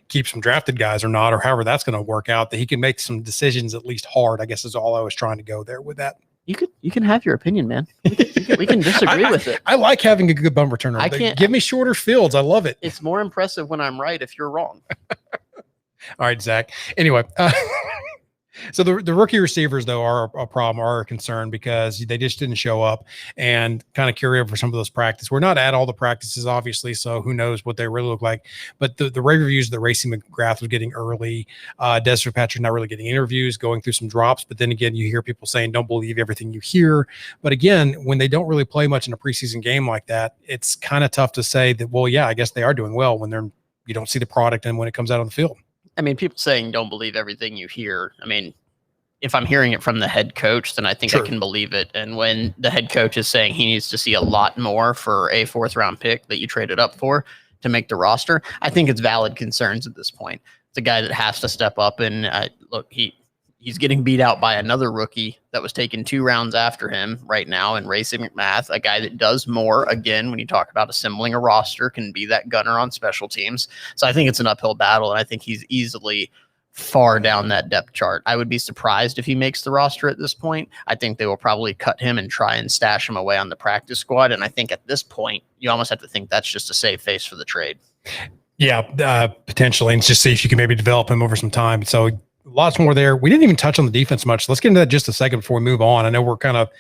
keep some drafted guys or not, or however that's going to work out, that he can make some decisions at least hard, I guess is all I was trying to go there with that. You can have your opinion, man. We can disagree with it. I like having a good bum returner. Give me shorter fields. I love it. It's more impressive when I'm right if you're wrong. All right, Zach. Anyway, so the rookie receivers, though, are a problem, are a concern because they just didn't show up and kind of carry over some of those practices. We're not at all the practices, obviously, so who knows what they really look like. But the rave reviews that Racing McGrath was getting early, Desiree Patrick not really getting interviews, going through some drops. But then again, you hear people saying, don't believe everything you hear. But again, when they don't really play much in a preseason game like that, it's kind of tough to say that, well, yeah, I guess they are doing well when you don't see the product and when it comes out on the field. I mean, people saying don't believe everything you hear. I mean, if I'm hearing it from the head coach, then I think I can believe it. And when the head coach is saying he needs to see a lot more for a 4th round pick that you traded up for to make the roster, I think it's valid concerns at this point. It's a guy that has to step up and look, he's getting beat out by another rookie that was taken 2 rounds after him right now in Racing McMath, a guy that does more. Again, when you talk about assembling a roster, can be that gunner on special teams. So I think it's an uphill battle, and I think he's easily far down that depth chart. I would be surprised if he makes the roster at this point. I think they will probably cut him and try and stash him away on the practice squad. And I think at this point, you almost have to think that's just a save face for the trade. Yeah, potentially. And just see if you can maybe develop him over some time. So lots more there. We didn't even touch on the defense much. Let's get into that just a second before we move on. I know we're kind of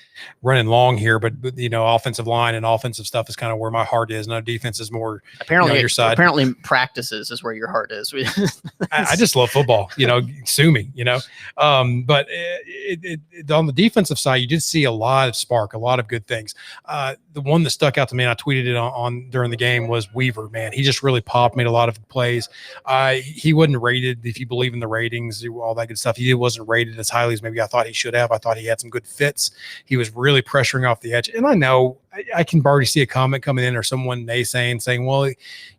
running long here, but offensive line and offensive stuff is kind of where my heart is. No, defense is more apparently your side. Apparently practices is where your heart is. I just love football, sue me, but on the defensive side, you did see a lot of spark, a lot of good things. The one that stuck out to me, and I tweeted it on during the game, was Weaver. Man, he just really popped, made a lot of plays. He wasn't rated, if you believe in the ratings, all that good stuff. He wasn't rated as highly as maybe I thought he should have. I thought he had some good fits. He was really pressuring off the edge. And I know I can already see a comment coming in or someone saying, well,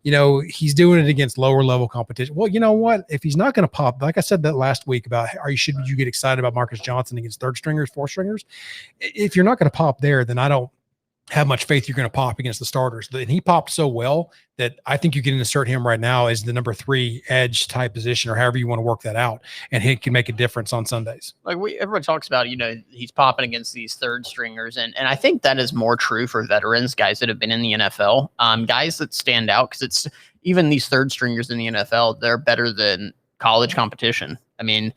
he's doing it against lower level competition. Well, you know what? If he's not going to pop, like I said that last week about should you get excited about Marcus Johnson against 3rd stringers, 4th stringers? If you're not going to pop there, then I don't have much faith you're going to pop against the starters. And he popped so well that I think you can insert him right now as the number 3 edge type position, or however you want to work that out, and he can make a difference on Sundays. Like everyone talks about, he's popping against these 3rd stringers, and I think that is more true for veterans, guys that have been in the NFL, guys that stand out, because it's even these 3rd stringers in the NFL, they're better than college competition. I mean,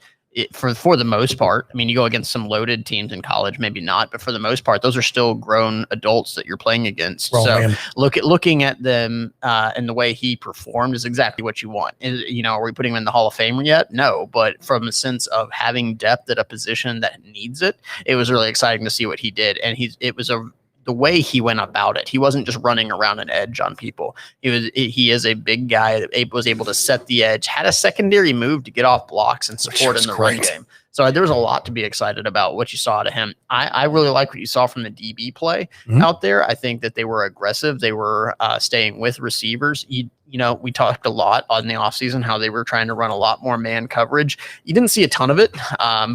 for the most part, I mean, you go against some loaded teams in college, maybe not, but for the most part, those are still grown adults that you're playing against. Looking at them and the way he performed is exactly what you want. Are we putting him in the Hall of Fame yet? No, but from a sense of having depth at a position that needs it, it was really exciting to see what he did. And the way he went about it, he wasn't just running around an edge on people. He is a big guy that was able to set the edge, had a secondary move to get off blocks and support in the run game. So there was a lot to be excited about what you saw out of him. I really like what you saw from the DB play out there. I think that they were aggressive. They were staying with receivers. we talked a lot on the offseason how they were trying to run a lot more man coverage. You didn't see a ton of it,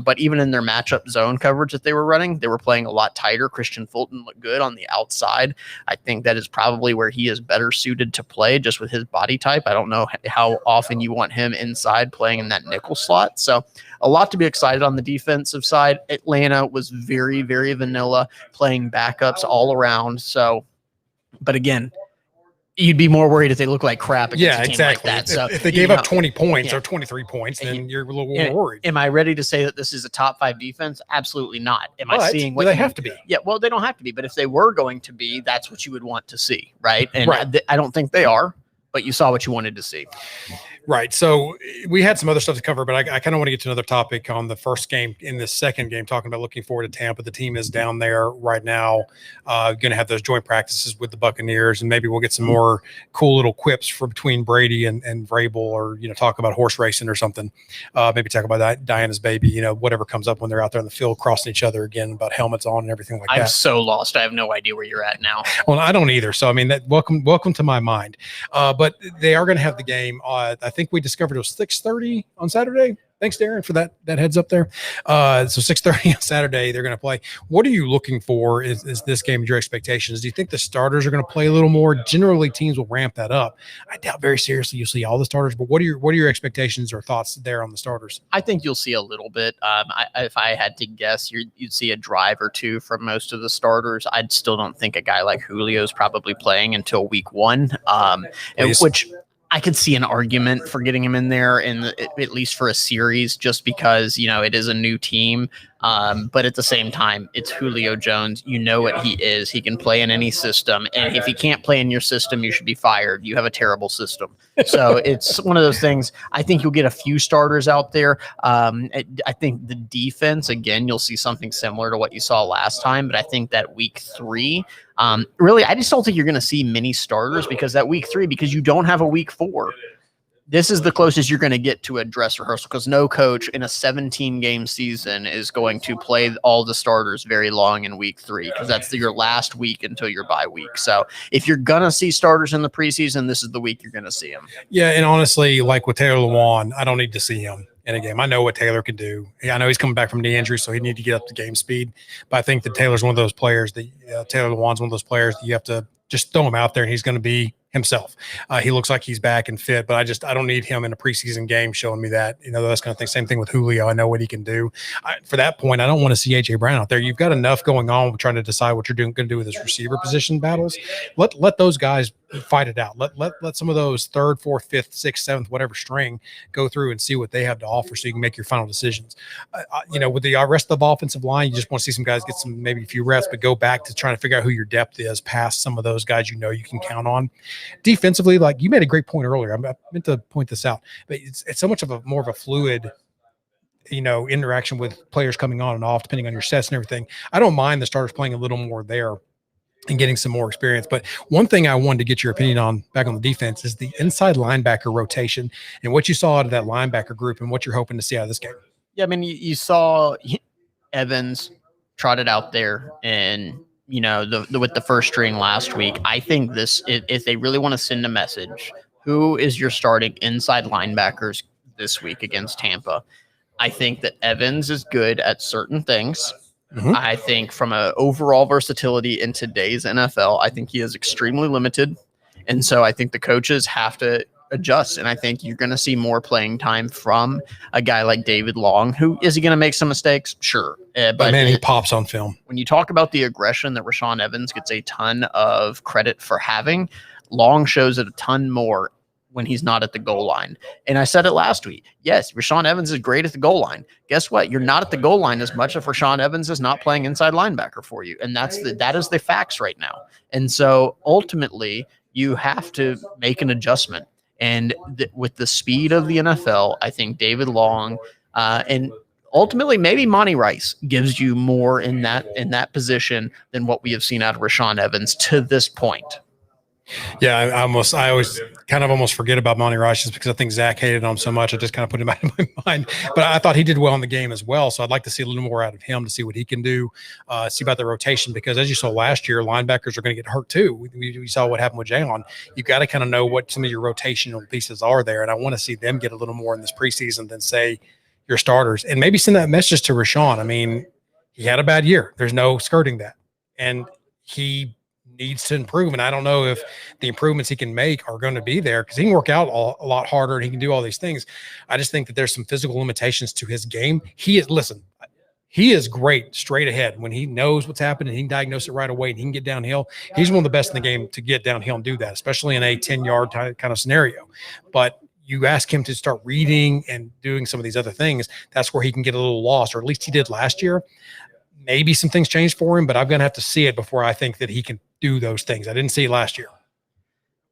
but even in their matchup zone coverage that they were running, they were playing a lot tighter. Christian Fulton looked good on the outside. I think that is probably where he is better suited to play just with his body type. I don't know how often you want him inside playing in that nickel slot. So a lot to be excited on the defensive side. Atlanta was very, very vanilla, playing backups all around. So, but again, you'd be more worried if they look like crap against a team exactly. like that. So if they gave up 20 points or 23 points, then you're a little more worried. Am I ready to say that this is a top 5 defense? Absolutely not. I seeing what they have to be? Yeah, well, they don't have to be. But if they were going to be, that's what you would want to see, right? And I don't think they are, but you saw what you wanted to see. Right. So we had some other stuff to cover, but I kind of want to get to another topic on the first game. In the second game, talking about looking forward to Tampa. The team is down there right now, going to have those joint practices with the Buccaneers, and maybe we'll get some more cool little quips for between Brady and Vrabel, or talk about horse racing or something. Maybe talk about Diana's baby. Whatever comes up when they're out there in the field crossing each other again, about helmets on and everything like that. I'm so lost. I have no idea where you're at now. Well, I don't either. So I mean, that welcome to my mind. But they are going to have the game. I think we discovered it was 6:30 on Saturday. Thanks, Darren, for that heads up there. So 6:30 on Saturday, they're going to play. What are you looking for? Is this game your expectations? Do you think the starters are going to play a little more? Generally, teams will ramp that up. I doubt very seriously you'll see all the starters. But what are your expectations or thoughts there on the starters? I think you'll see a little bit. If I had to guess, you'd see a drive or two from most of the starters. I still don't think a guy like Julio is probably playing until week 1, which I could see an argument for getting him in there at least for a series, just because, it is a new team. But at the same time, it's Julio Jones. You know what he is. He can play in any system. And if he can't play in your system, you should be fired. You have a terrible system. So it's one of those things. I think you'll get a few starters out there. I think the defense, again, you'll see something similar to what you saw last time. But I think that week 3, really, I just don't think you're going to see many starters because you don't have a week 4. This is the closest you're going to get to a dress rehearsal, because no coach in a 17-game season is going to play all the starters very long in week 3, because that's your last week until your bye week. So if you're going to see starters in the preseason, this is the week you're going to see them. Yeah, and honestly, like with Taylor Lewan, I don't need to see him in a game. I know what Taylor can do. Yeah, I know he's coming back from knee injury, so he need to get up to game speed. But I think that Taylor's one of those players Taylor Lewan's one of those players that you have to just throw him out there, and he's going to be himself. He looks like he's back and fit, but I don't need him in a preseason game showing me that, those kind of things. Same thing with Julio. I know what he can do. For that point, I don't want to see AJ Brown out there. You've got enough going on trying to decide what you're going to do with his receiver position battles. Let those guys fight it out. Let some of those 3rd, 4th, 5th, 6th, 7th, whatever string go through and see what they have to offer, so you can make your final decisions. With the rest of the offensive line, you just want to see some guys get maybe a few reps, but go back to trying to figure out who your depth is past some of those guys you can count on. Defensively, like you made a great point earlier. I meant to point this out, but it's so much of more of a fluid interaction with players coming on and off, depending on your sets and everything. I don't mind the starters playing a little more there and getting some more experience. But one thing I wanted to get your opinion on back on the defense is the inside linebacker rotation and what you saw out of that linebacker group and what you're hoping to see out of this game. Yeah, I mean, you saw Evans trotted out there and, with the first string last week. I think if they really want to send a message, who is your starting inside linebackers this week against Tampa? I think that Evans is good at certain things. Mm-hmm. I think from an overall versatility in today's NFL, I think he is extremely limited. And so I think the coaches have to adjust. And I think you're going to see more playing time from a guy like David Long. Is he going to make some mistakes? Sure. But man, he pops on film. When you talk about the aggression that Rashaan Evans gets a ton of credit for having, Long shows it a ton more when he's not at the goal line. And I said it last week. Yes, Rashaan Evans is great at the goal line. Guess what? You're not at the goal line as much if Rashaan Evans is not playing inside linebacker for you. And that is the facts right now. And so ultimately you have to make an adjustment. And with the speed of the NFL, I think David Long and ultimately maybe Monty Rice gives you more in that position than what we have seen out of Rashaan Evans to this point. Yeah, I always kind of almost forget about Monty Rice just because I think Zach hated on him so much. I just kind of put him out of my mind. But I thought he did well in the game as well. So I'd like to see a little more out of him to see what he can do, see about the rotation. Because as you saw last year, linebackers are going to get hurt too. We saw what happened with Jalen. You got to kind of know what some of your rotational pieces are there. And I want to see them get a little more in this preseason than, say, your starters. And maybe send that message to Rashawn. I mean, he had a bad year. There's no skirting that. And he needs to improve. And I don't know if the improvements he can make are going to be there, because he can work out a lot harder and he can do all these things. I just think that there's some physical limitations to his game. He is great straight ahead when he knows what's happening. He can diagnose it right away and he can get downhill. He's one of the best in the game to get downhill and do that, especially in a 10-yard kind of scenario. But you ask him to start reading and doing some of these other things, that's where he can get a little lost, or at least he did last year. Maybe some things changed for him, but I'm going to have to see it before I think that he can do those things. I didn't see it last year.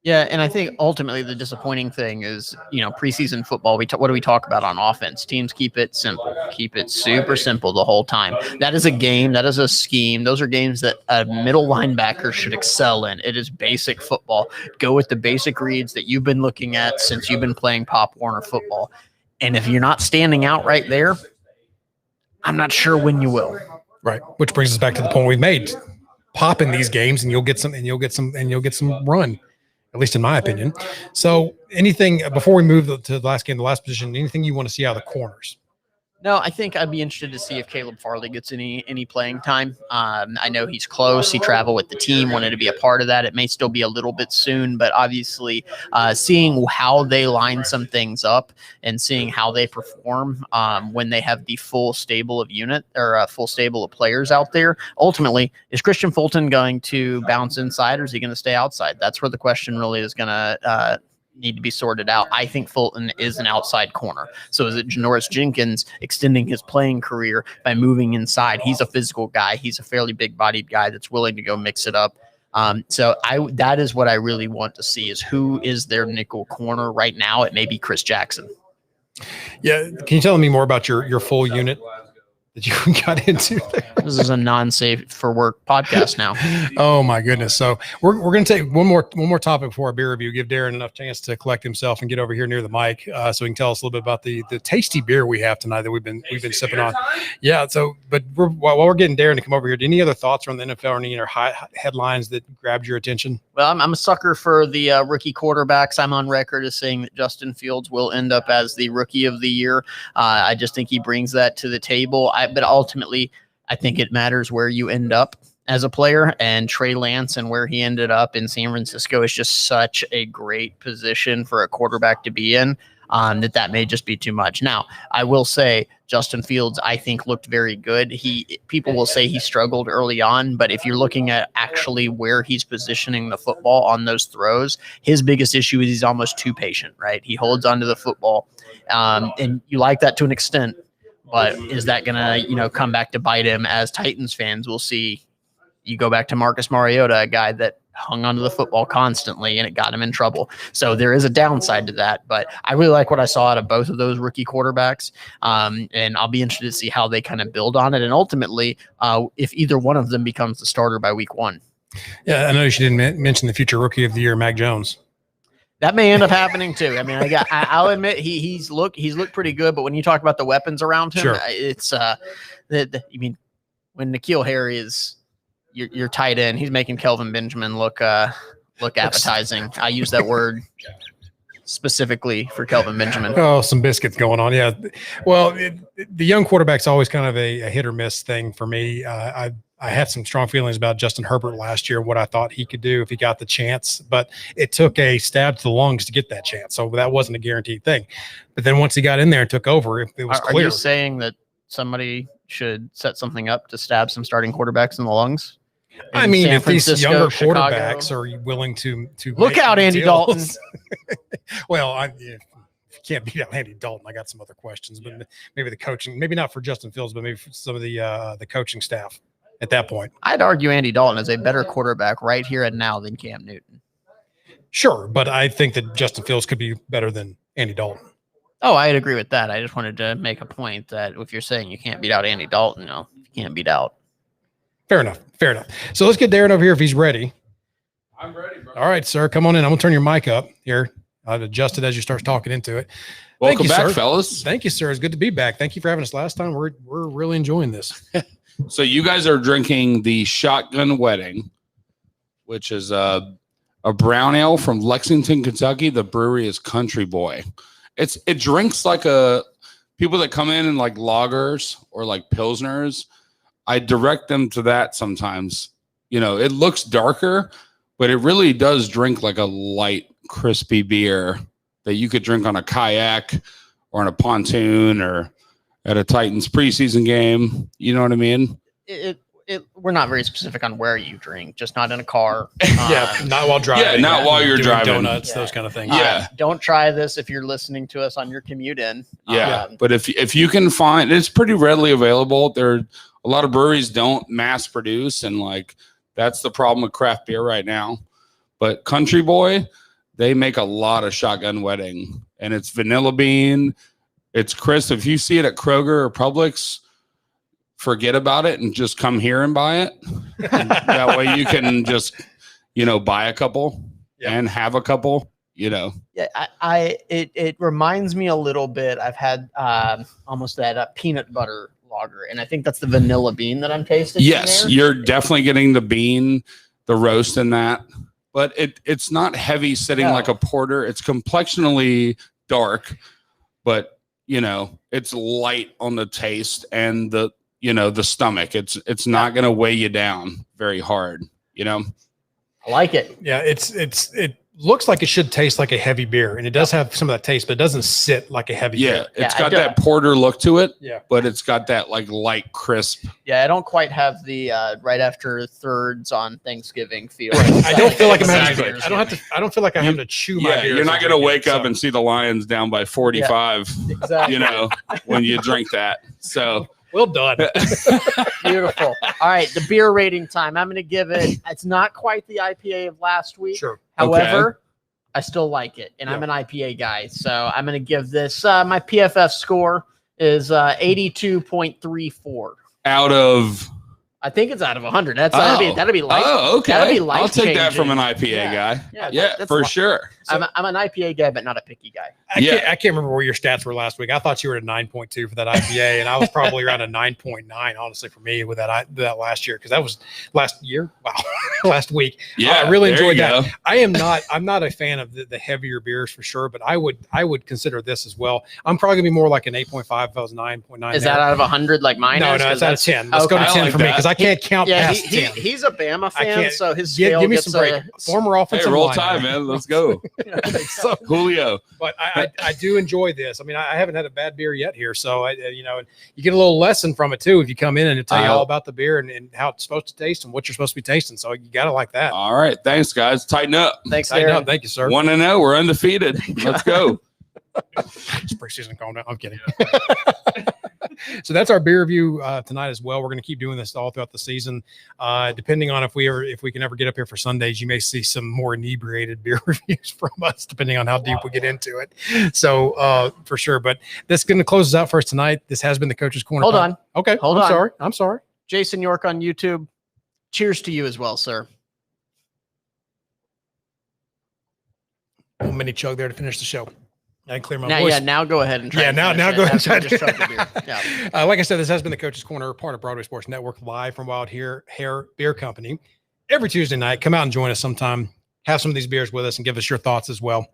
Yeah, and I think ultimately the disappointing thing is, preseason football, what do we talk about on offense? Teams keep it simple, keep it super simple the whole time. That is a game, that is a scheme. Those are games that a middle linebacker should excel in. It is basic football. Go with the basic reads that you've been looking at since you've been playing Pop Warner football. And if you're not standing out right there, I'm not sure when you will. Right, which brings us back to the point we've made. Pop in these games, and you'll get some run, at least in my opinion. So, anything before we move to the last game, the last position, anything you want to see out of the corners? No, I think I'd be interested to see if Caleb Farley gets any playing time. I know he's close. He traveled with the team, wanted to be a part of that. It may still be a little bit soon, but obviously seeing how they line some things up and seeing how they perform when they have the full stable of full stable of players out there. Ultimately, is Christian Fulton going to bounce inside, or is he going to stay outside? That's where the question really is going to need to be sorted out. I think Fulton is an outside corner. So is it Janoris Jenkins extending his playing career by moving inside? He's a physical guy. He's a fairly big-bodied guy that's willing to go mix it up. So that is what I really want to see, is who is their nickel corner right now. It may be Chris Jackson. Yeah. Can you tell me more about your full unit that you got into there? This is a non-safe for work podcast now. Oh my goodness. So we're going to take one more topic before our beer review, give Darren enough chance to collect himself and get over here near the mic so he can tell us a little bit about the tasty beer we have tonight that we've been sipping on. Yeah. So, but while we're getting Darren to come over here, any other thoughts on the NFL or any other headlines that grabbed your attention? Well, I'm a sucker for the rookie quarterbacks. I'm on record as saying that Justin Fields will end up as the rookie of the year. I just think he brings that to the table. But ultimately, I think it matters where you end up as a player, and Trey Lance and where he ended up in San Francisco is just such a great position for a quarterback to be in that may just be too much. Now, I will say Justin Fields, I think, looked very good. People will say he struggled early on, but if you're looking at actually where he's positioning the football on those throws, his biggest issue is he's almost too patient, right? He holds onto the football, and you like that to an extent. But is that going to, come back to bite him? As Titans fans, we'll see. You go back to Marcus Mariota, a guy that hung onto the football constantly, and it got him in trouble. So there is a downside to that. But I really like what I saw out of both of those rookie quarterbacks, and I'll be interested to see how they kind of build on it. And ultimately, if either one of them becomes the starter by week 1. Yeah, I noticed you didn't mention the future rookie of the year, Mac Jones. That may end up happening too. I mean, I'll admit he's looked pretty good, but when you talk about the weapons around him, sure. It's when N'Keal Harry is your tight end, he's making Kelvin Benjamin look appetizing. I use that word specifically for Kelvin Benjamin. Oh, some biscuits going on. Yeah. Well, the young quarterback's always kind of a hit or miss thing for me. I had some strong feelings about Justin Herbert last year, what I thought he could do if he got the chance, but it took a stab to the lungs to get that chance. So that wasn't a guaranteed thing. But then once he got in there and took over, it was clear. Are you saying that somebody should set something up to stab some starting quarterbacts in the lungs? I mean, if these younger quarterbacks are willing to look out, Andy Dalton. Well, you can't beat out Andy Dalton. I got some other questions, but maybe the coaching, maybe not for Justin Fields, but maybe for some of the coaching staff at that point. I'd argue Andy Dalton is a better quarterback right here and now than Cam Newton. Sure, but I think that Justin Fields could be better than Andy Dalton. Oh, I'd agree with that. I just wanted to make a point that if you're saying you can't beat out Andy Dalton, no, you can't beat out. Fair enough. So let's get Darren over here if he's ready. I'm ready, bro. All right, sir. Come on in. I'm going to turn your mic up here. I've adjusted as you start talking into it. Welcome back, sir. fellas. Thank you, sir. It's good to be back. Thank you for having us last time. We're really enjoying this. So you guys are drinking the Shotgun Wedding, which is a brown ale from Lexington, Kentucky. The brewery is Country Boy. It drinks like people that come in like lagers or like pilsners. I direct them to that sometimes. You know, it looks darker, but it really does drink like a light, crispy beer that you could drink on a kayak or on a pontoon or at a Titans preseason game. You know what I mean? We're not very specific on where you drink, just not in a car. Not while driving. Yeah, not while you're doing driving. Donuts, those kind of things. Yeah. Don't try this if you're listening to us on your commute in. Yeah, but if you can find, it's pretty readily available. There, a lot of breweries don't mass produce, and like that's the problem with craft beer right now. But Country Boy, they make a lot of Shotgun Wedding, and it's vanilla bean. It's crisp. If you see it at Kroger or Publix, forget about it and just come here and buy it. That way you can just, buy a couple and have a couple, Yeah, it reminds me a little bit. I've had almost that peanut butter lager, and I think that's the vanilla bean that I'm tasting. Yes, you're definitely getting the bean, the roast in that. But it's not heavy sitting like a porter. It's complexionally dark, but it's light on the taste and the stomach. It's not going to weigh you down very hard. I like it. Yeah, it looks like it should taste like a heavy beer, and it does have some of that taste, but it doesn't sit like a heavy beer. It's got that porter look to it. Yeah, but it's got that like light crisp. Yeah, I don't quite have the right after thirds on Thanksgiving feel. I don't feel like I'm having Exactly. to. I don't feel like I have to chew my beer. You're not going to wake up and see the Lions down by 45. Exactly. When you drink that. So. Well done. Beautiful. All right, the beer rating time. I'm going to give it. It's not quite the IPA of last week. Sure. However, I still like it, and I'm an IPA guy, so I'm going to give this. My PFF score is 82.34 out of. I think it's out of 100. That'd be life. Oh, okay. That'd be life. I'll take that from an changing. IPA guy. Yeah, for sure. So, I'm an IPA guy, but not a picky guy. I can't remember where your stats were last week. I thought you were at 9.2 for that IPA, and I was probably around a 9.9, honestly, for me with that last year, because that was last year. Wow, last week. Yeah, I really enjoyed that. Go. I'm not a fan of the heavier beers for sure, but I would consider this as well. I'm probably gonna be more like an 8.5 if I was 9.9. Is that out of 100 like mine? No, it's out of 10. Let's go to 10 for me, because I can't count past 10. He's a Bama fan, so his scale give me gets some break. Former offensive roll line, tide, man. Let's go. So, Julio. But I do enjoy this. I mean, I haven't had a bad beer yet here, so you get a little lesson from it too if you come in and it tell you all about the beer and how it's supposed to taste and what you're supposed to be tasting. So you gotta like that. All right, thanks guys. Tighten up. Thanks, Tighten Darren. up. Thank you, sir. 1-0. We're undefeated. Let's go. It's preseason, calm down. I'm kidding. So that's our beer review tonight as well. We're going to keep doing this all throughout the season. Depending on if we can ever get up here for Sundays, you may see some more inebriated beer reviews from us, depending on how deep we get into it. So for sure. But that's going to close us out for us tonight. This has been the Coach's Corner. Hold on. Okay. Hold on. I'm sorry. Jason York on YouTube. Cheers to you as well, sir. A mini chug there to finish the show. I clear my voice. Yeah, now go ahead and try. Yeah, now go ahead and try to just chug the beer. Yeah. Like I said, this has been the Coach's Corner, part of Broadway Sports Network, live from Wild Hair Beer Company. Every Tuesday night, come out and join us sometime. Have some of these beers with us and give us your thoughts as well.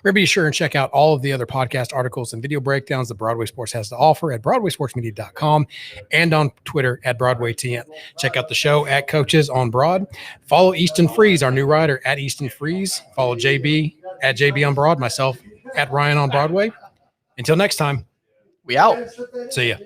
Remember, be sure and check out all of the other podcast articles and video breakdowns that Broadway Sports has to offer at BroadwaySportsMedia.com and on Twitter at BroadwayTN. Check out the show at Coaches on Broad. Follow Easton Freeze, our new writer, at Easton Freeze. Follow JB at JB on Broad, myself at Ryan on Broadway. Until next time, We out. see ya.